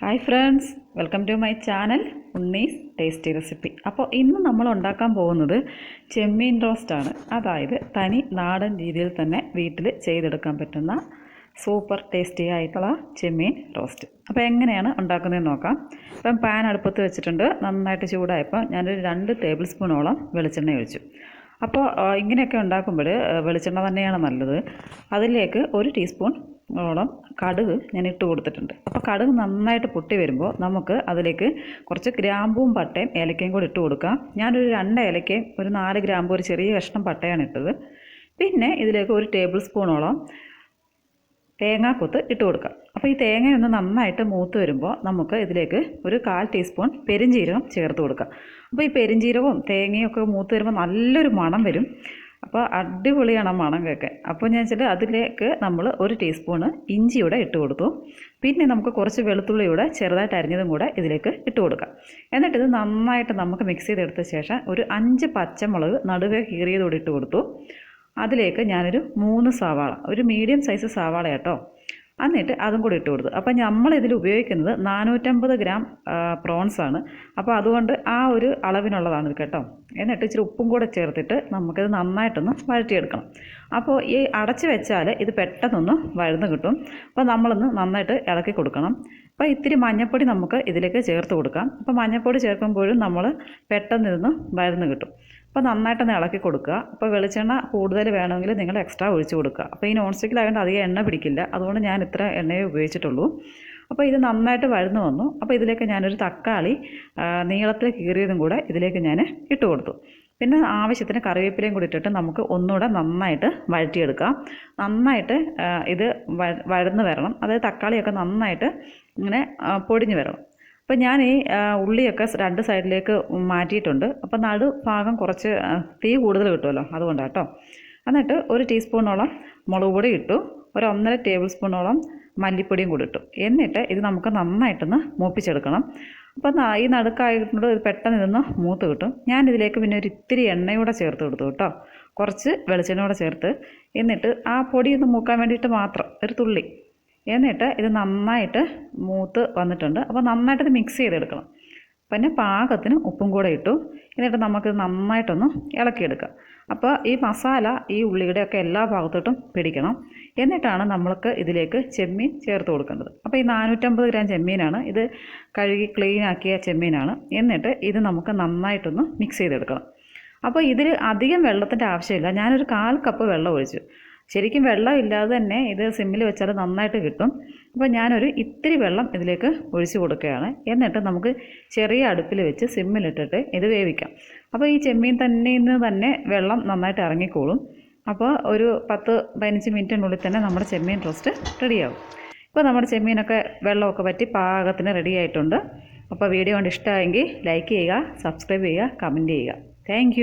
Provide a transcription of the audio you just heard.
Hi friends, welcome to my channel Unnis tasty recipe. അപ്പോൾ ഇന്ന് നമ്മൾ ഉണ്ടാക്കാൻ പോകുന്നത് ചെമ്മീൻ റോസ്റ്റാണ്. അതായത് തനി നാടൻ രീതിയിൽ തന്നെ വീട്ടിൽ ചെയ്തെടുക്കാൻ പറ്റുന്ന സൂപ്പർ ടേസ്റ്റി ആയിട്ടുള്ള ചെമ്മീൻ റോസ്റ്റ്. അപ്പോൾ എങ്ങനെയാണ് ഉണ്ടാക്കുന്നതെന്ന് നോക്കാം. അപ്പം പാൻ അടുപ്പത്ത് വെച്ചിട്ടുണ്ട്. നന്നായിട്ട് ചൂടായപ്പോൾ ഞാനൊരു 2 ടേബിൾ സ്പൂണോളം വെളിച്ചെണ്ണ ഒഴിച്ചു. അപ്പോൾ ഇങ്ങനെയൊക്കെ ഉണ്ടാക്കുമ്പോൾ വെളിച്ചെണ്ണ തന്നെയാണ് നല്ലത്. അതിലേക്ക് 1 ടീസ്പൂണോളം കടുക് ഞാൻ ഇട്ട് കൊടുത്തിട്ടുണ്ട്. അപ്പോൾ കടുക് നന്നായിട്ട് പൊട്ടി വരുമ്പോൾ നമുക്ക് അതിലേക്ക് കുറച്ച് ഗ്രാമ്പൂവും പട്ടയും ഏലക്കയും കൂടി ഇട്ട് കൊടുക്കാം. ഞാനൊരു 2 ഏലക്കയും ഒരു 4 ഗ്രാമ്പൂ ഒരു ചെറിയ കഷ്ണം പട്ടയാണ് ഇട്ടത്. പിന്നെ ഇതിലേക്ക് 1 ടേബിൾ സ്പൂണോളം തേങ്ങാക്കൊത്ത് ഇട്ട് കൊടുക്കാം. അപ്പോൾ ഈ തേങ്ങയൊന്ന് നന്നായിട്ട് മൂത്ത് വരുമ്പോൾ നമുക്ക് ഇതിലേക്ക് ഒരു 1/4 ടീസ്പൂൺ പെരുംജീരകം ചേർത്ത് കൊടുക്കാം. അപ്പോൾ ഈ പെരുംജീരകവും തേങ്ങയും ഒക്കെ മൂത്ത് വരുമ്പോൾ നല്ലൊരു മണം വരും. അപ്പോൾ അടിപൊളിയാണ് മണം കേൾക്കാൻ. അപ്പോൾ ഞാൻ വെച്ചാൽ അതിലേക്ക് നമ്മൾ 1 ടീസ്പൂണ് ഇഞ്ചിയുടെ ഇട്ട് കൊടുത്തു. പിന്നെ നമുക്ക് കുറച്ച് വെളുത്തുള്ളിയുടെ ചെറുതായിട്ട് അരിഞ്ഞതും കൂടെ ഇതിലേക്ക് ഇട്ട് കൊടുക്കാം. എന്നിട്ട് ഇത് നന്നായിട്ട് നമുക്ക് മിക്സ് ചെയ്തെടുത്ത ശേഷം ഒരു 5 പച്ചമുളക് നടുവേ കീറിയതോടെ ഇട്ട് കൊടുത്തു. അതിലേക്ക് ഞാനൊരു 3 സവാള, ഒരു മീഡിയം സൈസ് സവാള കേട്ടോ, എന്നിട്ട് അതും കൂടി ഇട്ട് കൊടുത്തു. അപ്പോൾ നമ്മളിതിൽ ഉപയോഗിക്കുന്നത് 450 ഗ്രാം പ്രോൺസാണ്. അപ്പോൾ അതുകൊണ്ട് ആ ഒരു അളവിനുള്ളതാണ് കേട്ടോ. എന്നിട്ട് ഇച്ചിരി ഉപ്പും കൂടെ ചേർത്തിട്ട് നമുക്കിത് നന്നായിട്ടൊന്ന് വഴറ്റിയെടുക്കണം. അപ്പോൾ ഈ അടച്ച് വെച്ചാൽ ഇത് പെട്ടെന്നൊന്ന് വഴന്ന് കിട്ടും. അപ്പോൾ നമ്മളൊന്ന് നന്നായിട്ട് ഇളക്കി കൊടുക്കണം. അപ്പോൾ ഇത്തിരി മഞ്ഞൾപ്പൊടി നമുക്ക് ഇതിലേക്ക് ചേർത്ത് കൊടുക്കാം. അപ്പോൾ മഞ്ഞൾപ്പൊടി ചേർക്കുമ്പോഴും നമ്മൾ പെട്ടെന്ന് ഇതൊന്ന് വഴന്ന് കിട്ടും. അപ്പോൾ നന്നായിട്ടൊന്ന് ഇളക്കി കൊടുക്കുക. അപ്പോൾ വെളിച്ചെണ്ണ കൂടുതൽ വേണമെങ്കിൽ നിങ്ങൾ എക്സ്ട്രാ ഒഴിച്ച് കൊടുക്കുക. അപ്പോൾ ഈ നോൺ സ്റ്റിക്കിലായതുകൊണ്ട് അധികം എണ്ണ പിടിക്കില്ല. അതുകൊണ്ട് ഞാൻ ഇത്ര എണ്ണയെ ഉപയോഗിച്ചിട്ടുള്ളൂ. അപ്പോൾ ഇത് നന്നായിട്ട് വഴന്ന് വന്നു. അപ്പോൾ ഇതിലേക്ക് ഞാനൊരു തക്കാളി നീളത്തിൽ കീറിയതും കൂടെ ഇതിലേക്ക് ഞാൻ ഇട്ട് കൊടുത്തു. പിന്നെ ആവശ്യത്തിന് കറിവേപ്പിലയും കൂടി ഇട്ടിട്ട് നമുക്ക് ഒന്നുകൂടെ നന്നായിട്ട് വഴറ്റിയെടുക്കാം. നന്നായിട്ട് ഇത് വഴന്ന് വരണം. അതായത് തക്കാളിയൊക്കെ നന്നായിട്ട് ഇങ്ങനെ പൊടിഞ്ഞ് വരണം. അപ്പോൾ ഞാൻ ഈ ഉള്ളിയൊക്കെ 2 സൈഡിലേക്ക് മാറ്റിയിട്ടുണ്ട്. അപ്പോൾ ഭാഗം കുറച്ച് തീ കൂടുതൽ കിട്ടുമല്ലോ, അതുകൊണ്ടാണ് കേട്ടോ. എന്നിട്ട് 1 ടീസ്പൂണോളം മുളക് പൊടി ഇട്ടു. ഒരു 1.5 ടേബിൾ സ്പൂണോളം മല്ലിപ്പൊടിയും കൂടി ഇട്ടു. എന്നിട്ട് ഇത് നമുക്ക് നന്നായിട്ടൊന്ന് മൂപ്പിച്ചെടുക്കണം. അപ്പോൾ ഈ നടുക്കായിട്ട് പെട്ടെന്ന് ഇതൊന്ന് മൂത്ത് കിട്ടും. ഞാനിതിലേക്ക് പിന്നെ ഒരു ഇത്തിരി എണ്ണയൂടെ ചേർത്ത് കൊടുത്തു കേട്ടോ, കുറച്ച് വെളിച്ചെണ്ണ കൂടെ ചേർത്ത്. എന്നിട്ട് ആ പൊടി ഒന്ന് മൂക്കാൻ വേണ്ടിയിട്ട് മാത്രം ഒരു തുള്ളി. എന്നിട്ട് ഇത് നന്നായിട്ട് മൂത്ത് വന്നിട്ടുണ്ട്. അപ്പോൾ നന്നായിട്ടത് മിക്സ് ചെയ്തെടുക്കണം. പിന്നെ പാകത്തിന് ഉപ്പും കൂടെ ഇട്ടു. എന്നിട്ട് നമുക്കിത് നന്നായിട്ടൊന്ന് ഇളക്കിയെടുക്കാം. അപ്പോൾ ഈ മസാല ഈ ഉള്ളിയുടെയൊക്കെ എല്ലാ ഭാഗത്തോട്ടും പിടിക്കണം. എന്നിട്ടാണ് നമ്മൾക്ക് ഇതിലേക്ക് ചെമ്മീൻ ചേർത്ത് കൊടുക്കേണ്ടത്. അപ്പോൾ ഈ 450 ഗ്രാം ചെമ്മീനാണ്. ഇത് കഴുകി ക്ലീൻ ആക്കിയ ചെമ്മീനാണ്. എന്നിട്ട് ഇത് നമുക്ക് നന്നായിട്ടൊന്ന് മിക്സ് ചെയ്തെടുക്കണം. അപ്പോൾ ഇതിൽ അധികം വെള്ളത്തിൻ്റെ ആവശ്യമില്ല. ഞാനൊരു 1/4 കപ്പ് വെള്ളം ഒഴിച്ചു. ശരിക്കും വെള്ളം ഇല്ലാതെ തന്നെ ഇത് സിമ്മിൽ വെച്ചാൽ നന്നായിട്ട് കിട്ടും. അപ്പോൾ ഞാനൊരു ഇത്തിരി വെള്ളം ഇതിലേക്ക് ഒഴിച്ച് കൊടുക്കുകയാണ്. എന്നിട്ട് നമുക്ക് ചെറിയ അടുപ്പിൽ വെച്ച് സിമ്മിലിട്ടിട്ട് ഇത് വേവിക്കാം. അപ്പോൾ ഈ ചെമ്മീൻ തന്നെ വെള്ളം നന്നായിട്ട് ഇറങ്ങിക്കോളും. അപ്പോൾ ഒരു 10-15 മിനിറ്റിനുള്ളിൽ തന്നെ നമ്മുടെ ചെമ്മീൻ റോസ്റ്റ് റെഡിയാവും. ഇപ്പോൾ നമ്മുടെ ചെമ്മീനൊക്കെ വെള്ളമൊക്കെ വറ്റി പാകത്തിന് റെഡി ആയിട്ടുണ്ട്. അപ്പോൾ വീഡിയോ കൊണ്ട് ഇഷ്ടമായെങ്കിൽ ലൈക്ക് ചെയ്യുക, സബ്സ്ക്രൈബ് ചെയ്യുക, കമൻറ്റ് ചെയ്യുക. താങ്ക്